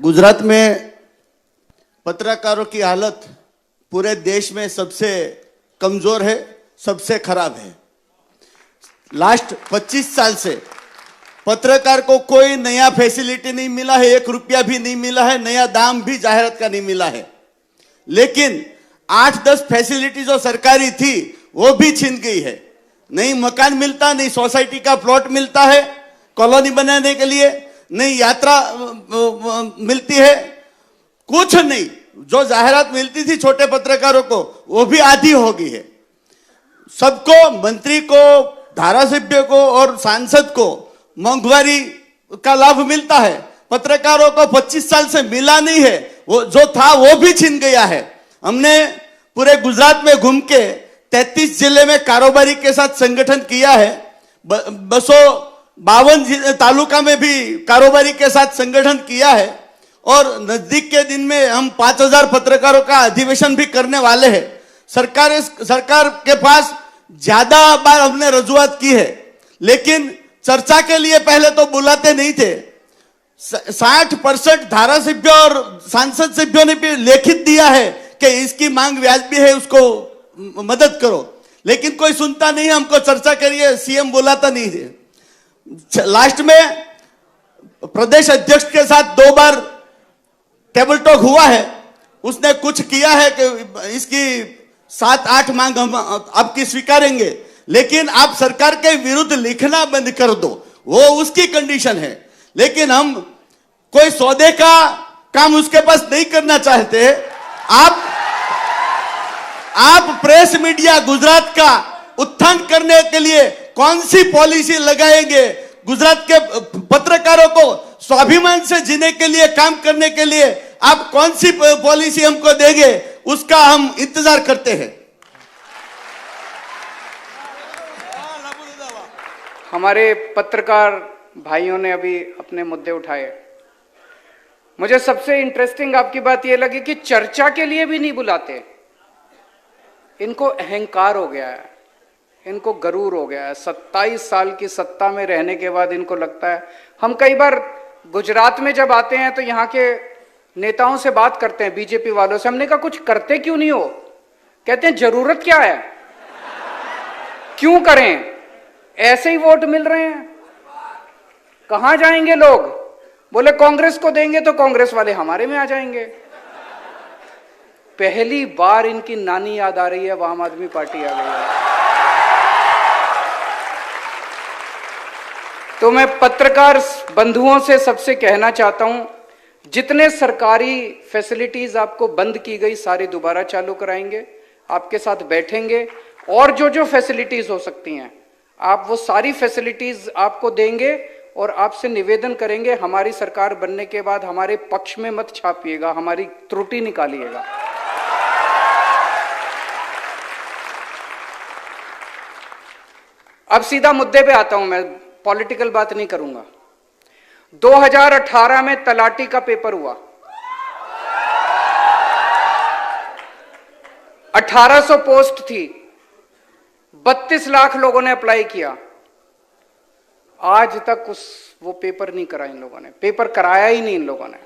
गुजरात में पत्रकारों की हालत पूरे देश में सबसे कमजोर है, सबसे खराब है। लास्ट 25 साल से पत्रकार को कोई नया फैसिलिटी नहीं मिला है, 1 रुपया भी नहीं मिला है, नया दाम भी जाहिरात का नहीं मिला है। लेकिन 8-10 फैसिलिटी जो सरकारी थी वो भी छीन गई है। नहीं मकान मिलता, नहीं सोसाइटी का प्लॉट मिलता है कॉलोनी बनाने के लिए, नहीं यात्रा मिलती है, कुछ नहीं। जो जाहिरात मिलती थी छोटे पत्रकारों को वो भी आधी हो गई है। सबको, मंत्री को, धारासभ्य को और सांसद को मोंघवारी का लाभ मिलता है, पत्रकारों को 25 साल से मिला नहीं है। वो जो था वो भी छीन गया है। हमने पूरे गुजरात में घूम के 33 जिले में कारोबारी के साथ संगठन किया है। 252 तालुका में भी कारोबारी के साथ संगठन किया है और नजदीक के दिन में हम 5000 पत्रकारों का अधिवेशन भी करने वाले हैं। सरकार के पास ज्यादा बार हमने रजूआत की है, लेकिन चर्चा के लिए पहले तो बुलाते नहीं थे। 60% धारासभ्य और सांसद सभ्यों ने भी लिखित दिया है कि इसकी मांग वाजिबी है, उसको मदद करो, लेकिन कोई सुनता नहीं। हमको चर्चा के लिए सीएम बुलाता नहीं है। लास्ट में प्रदेश अध्यक्ष के साथ 2 बार टेबल टॉक हुआ है। उसने कुछ किया है कि इसकी 7-8 मांग हम आपकी स्वीकारेंगे, लेकिन आप सरकार के विरुद्ध लिखना बंद कर दो, वो उसकी कंडीशन है। लेकिन हम कोई सौदे का काम उसके पास नहीं करना चाहते। आप प्रेस मीडिया गुजरात का उत्थान करने के लिए कौन सी पॉलिसी लगाएंगे? गुजरात के पत्रकारों को स्वाभिमान से जीने के लिए, काम करने के लिए आप कौन सी पॉलिसी हमको देंगे? उसका हम इंतजार करते हैं। हमारे पत्रकार भाइयों ने अभी अपने मुद्दे उठाए। मुझे सबसे इंटरेस्टिंग आपकी बात यह लगी कि चर्चा के लिए भी नहीं बुलाते। इनको अहंकार हो गया है, इनको गरूर हो गया है। 27 साल की सत्ता में रहने के बाद इनको लगता है। हम कई बार गुजरात में जब आते हैं तो यहाँ के नेताओं से बात करते हैं, बीजेपी वालों से। हमने कहा कुछ करते क्यों नहीं हो? कहते हैं जरूरत क्या है, क्यों करें, ऐसे ही वोट मिल रहे हैं, कहां जाएंगे लोग? बोले कांग्रेस को देंगे तो कांग्रेस वाले हमारे में आ जाएंगे। पहली बार इनकी नानी याद आ रही है, अब आम आदमी पार्टी आ गई है। तो मैं पत्रकार बंधुओं से सबसे कहना चाहता हूं, जितने सरकारी फैसिलिटीज आपको बंद की गई सारी दोबारा चालू कराएंगे, आपके साथ बैठेंगे और जो जो फैसिलिटीज हो सकती हैं आप वो सारी फैसिलिटीज आपको देंगे और आपसे निवेदन करेंगे हमारी सरकार बनने के बाद हमारे पक्ष में मत छापिएगा, हमारी त्रुटि निकालिएगा। अब सीधा मुद्दे पे आता हूं, मैं पॉलिटिकल बात नहीं करूंगा। 2018 में तलाटी का पेपर हुआ, 1800 पोस्ट थी, 32 लाख लोगों ने अप्लाई किया। आज तक वो पेपर नहीं करा इन लोगों ने, पेपर कराया ही नहीं इन लोगों ने।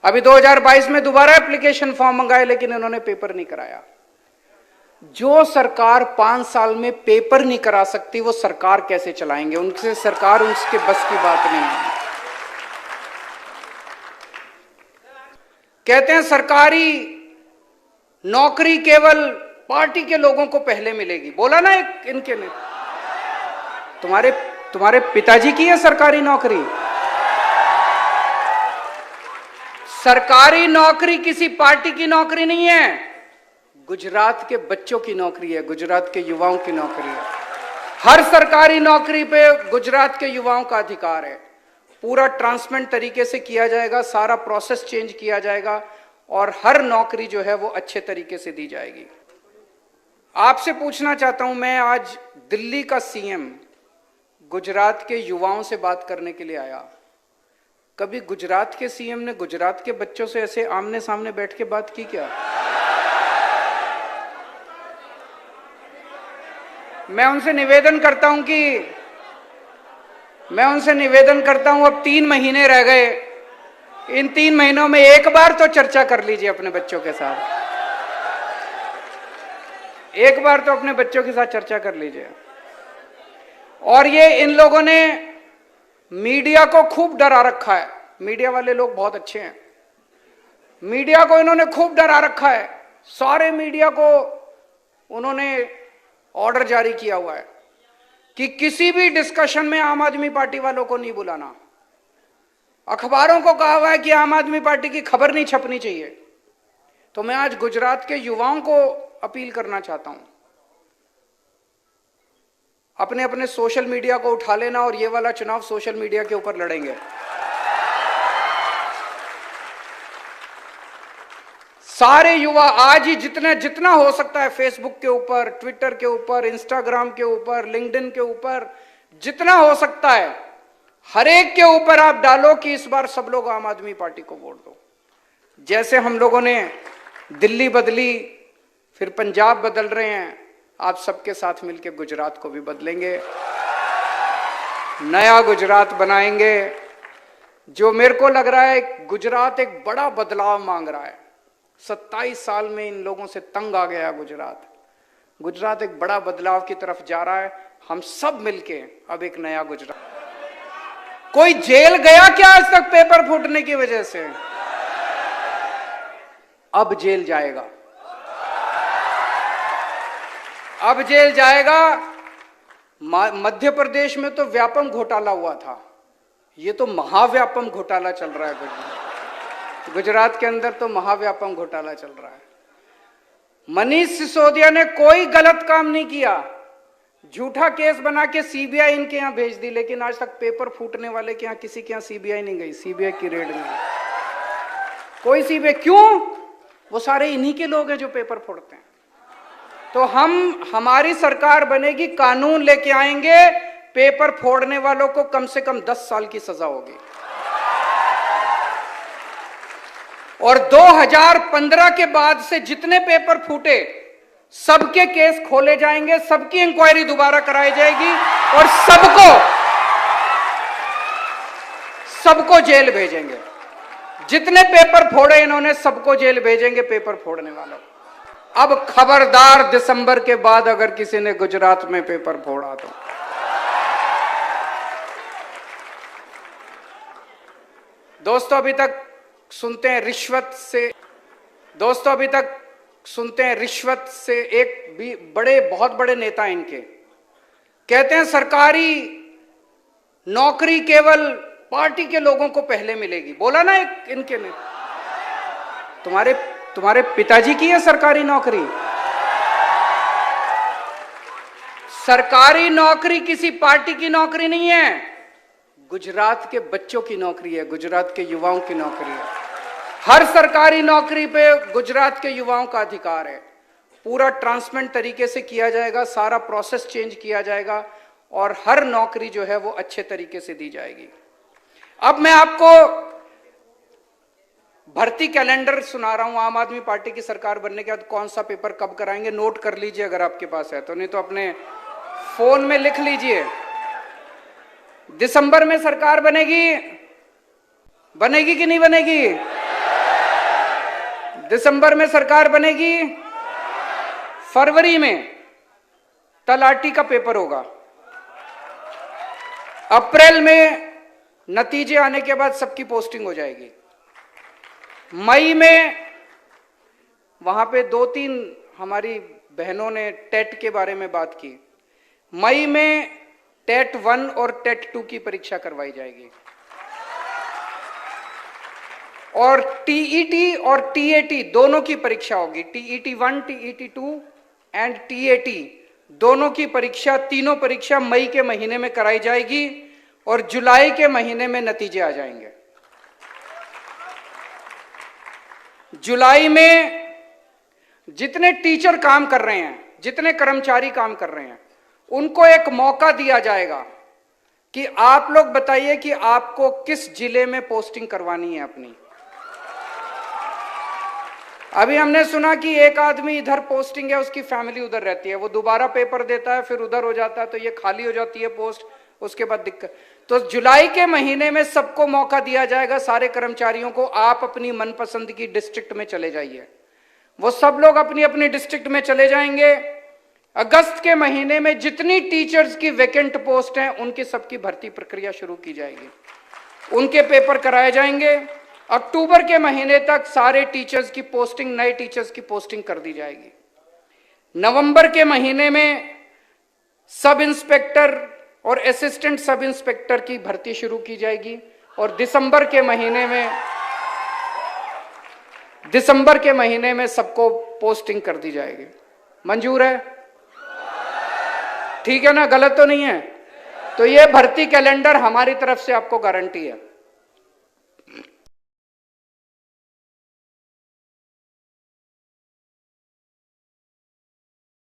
अभी 2022 में दोबारा एप्लीकेशन फॉर्म मंगाए, लेकिन इन्होंने पेपर नहीं कराया। जो सरकार 5 साल में पेपर नहीं करा सकती वो सरकार कैसे चलाएंगे? उनसे सरकार उसके बस की बात नहीं है। कहते हैं सरकारी नौकरी केवल पार्टी के लोगों को पहले मिलेगी। बोला ना एक इनके ने, तुम्हारे पिताजी की है सरकारी नौकरी। सरकारी नौकरी किसी पार्टी की नौकरी नहीं है, गुजरात के बच्चों की नौकरी है, गुजरात के युवाओं की नौकरी है। हर सरकारी नौकरी पे गुजरात के युवाओं का अधिकार है। पूरा ट्रांसपेरेंट तरीके से किया जाएगा, सारा प्रोसेस चेंज किया जाएगा और हर नौकरी जो है वो अच्छे तरीके से दी जाएगी। आपसे पूछना चाहता हूं, मैं आज दिल्ली का सीएम गुजरात के युवाओं से बात करने के लिए आया। कभी गुजरात के सीएम ने गुजरात के बच्चों से ऐसे आमने सामने बैठ के बात की क्या? मैं उनसे निवेदन करता हूं, अब 3 महीने रह गए इन 3 महीनों में एक बार तो चर्चा कर लीजिए अपने बच्चों के साथ, एक बार तो अपने बच्चों के साथ चर्चा कर लीजिए। और ये इन लोगों ने मीडिया को खूब डरा रखा है। मीडिया वाले लोग बहुत अच्छे हैं, मीडिया को इन्होंने खूब डरा रखा है। सारे मीडिया को उन्होंने ऑर्डर जारी किया हुआ है कि किसी भी डिस्कशन में आम आदमी पार्टी वालों को नहीं बुलाना। अखबारों को कहा हुआ है कि आम आदमी पार्टी की खबर नहीं छपनी चाहिए। तो मैं आज गुजरात के युवाओं को अपील करना चाहता हूं, अपने अपने सोशल मीडिया को उठा लेना और ये वाला चुनाव सोशल मीडिया के ऊपर लड़ेंगे। सारे युवा आज ही जितना हो सकता है फेसबुक के ऊपर, ट्विटर के ऊपर, इंस्टाग्राम के ऊपर, लिंक्डइन के ऊपर, जितना हो सकता है हर एक के ऊपर आप डालो कि इस बार सब लोग आम आदमी पार्टी को वोट दो। जैसे हम लोगों ने दिल्ली बदली, फिर पंजाब बदल रहे हैं, आप सबके साथ मिलकर गुजरात को भी बदलेंगे, नया गुजरात बनाएंगे। जो मेरे को लग रहा है गुजरात एक बड़ा बदलाव मांग रहा है। 27 साल में इन लोगों से तंग आ गया गुजरात एक बड़ा बदलाव की तरफ जा रहा है। हम सब मिलके अब एक नया गुजरात। कोई जेल गया क्या आज तक पेपर फूटने की वजह से? अब जेल जाएगा, अब जेल जाएगा। मध्य प्रदेश में तो व्यापम घोटाला हुआ था, ये तो महाव्यापम घोटाला चल रहा है गुजरात के अंदर तो महाव्यापम घोटाला चल रहा है। मनीष सिसोदिया ने कोई गलत काम नहीं किया, झूठा केस बना के सीबीआई इनके यहां भेज दी, लेकिन आज तक पेपर फूटने वाले के यहां किसी के यहां सीबीआई नहीं गई, सीबीआई की रेड नहीं कोई सीबीआई। क्यों? वो सारे इन्हीं के लोग हैं जो पेपर फोड़ते हैं। तो हमारी सरकार बनेगी, कानून लेके आएंगे, पेपर फोड़ने वालों को कम से कम 10 साल की सजा होगी। और 2015 के बाद से जितने पेपर फूटे सबके केस खोले जाएंगे, सबकी इंक्वायरी दोबारा कराई जाएगी और सबको जेल भेजेंगे। जितने पेपर फोड़े इन्होंने सबको जेल भेजेंगे, पेपर फोड़ने वालों। अब खबरदार, दिसंबर के बाद अगर किसी ने गुजरात में पेपर फोड़ा तो दोस्तों अभी तक सुनते हैं रिश्वत से एक भी बहुत बड़े नेता इनके कहते हैं सरकारी नौकरी केवल पार्टी के लोगों को पहले मिलेगी। बोला ना एक इनके ने, तुम्हारे पिताजी की है सरकारी नौकरी। सरकारी नौकरी किसी पार्टी की नौकरी नहीं है, गुजरात के बच्चों की नौकरी है, गुजरात के युवाओं की नौकरी है। हर सरकारी नौकरी पे गुजरात के युवाओं का अधिकार है। पूरा ट्रांसपेरेंट तरीके से किया जाएगा, सारा प्रोसेस चेंज किया जाएगा और हर नौकरी जो है वो अच्छे तरीके से दी जाएगी। अब मैं आपको भर्ती कैलेंडर सुना रहा हूं। आम आदमी पार्टी की सरकार बनने के बाद कौन सा पेपर कब कराएंगे, नोट कर लीजिए अगर आपके पास है तो, नहीं तो अपने फोन में लिख लीजिए। दिसंबर में सरकार बनेगी कि नहीं बनेगी? दिसंबर में सरकार बनेगी। फरवरी में तलाटी का पेपर होगा। अप्रैल में नतीजे आने के बाद सबकी पोस्टिंग हो जाएगी। मई में वहां पे 2-3 हमारी बहनों ने टेट के बारे में बात की। मई में टेट 1 और टेट 2 की परीक्षा करवाई जाएगी और टीईटी और टीएटी दोनों की परीक्षा होगी। टीईटी 1, टीईटी 2 एंड टीएटी दोनों की परीक्षा, तीनों परीक्षा मई के महीने में कराई जाएगी और जुलाई के महीने में नतीजे आ जाएंगे। जुलाई में जितने टीचर काम कर रहे हैं, जितने कर्मचारी काम कर रहे हैं, उनको एक मौका दिया जाएगा कि आप लोग बताइए कि आपको किस जिले में पोस्टिंग करवानी है अपनी। अभी हमने सुना कि एक आदमी इधर पोस्टिंग है, उसकी फैमिली उधर रहती है, वो दोबारा पेपर देता है, फिर उधर हो जाता है, तो ये खाली हो जाती है पोस्ट, उसके बाद दिक्कत। तो जुलाई के महीने में सबको मौका दिया जाएगा, सारे कर्मचारियों को, आप अपनी मनपसंद की डिस्ट्रिक्ट में चले जाइए। वो सब लोग अपनी अपनी डिस्ट्रिक्ट में चले जाएंगे। अगस्त के महीने में जितनी टीचर्स की वैकेंट पोस्ट हैं उनकी सबकी भर्ती प्रक्रिया शुरू की जाएगी, उनके पेपर कराए जाएंगे। अक्टूबर के महीने तक सारे टीचर्स की पोस्टिंग, नए टीचर्स की पोस्टिंग कर दी जाएगी। नवंबर के महीने में सब इंस्पेक्टर और असिस्टेंट सब इंस्पेक्टर की भर्ती शुरू की जाएगी और दिसंबर के महीने में सबको पोस्टिंग कर दी जाएगी। मंजूर है? ठीक है ना? गलत तो नहीं है? तो ये भर्ती कैलेंडर हमारी तरफ से आपको गारंटी है।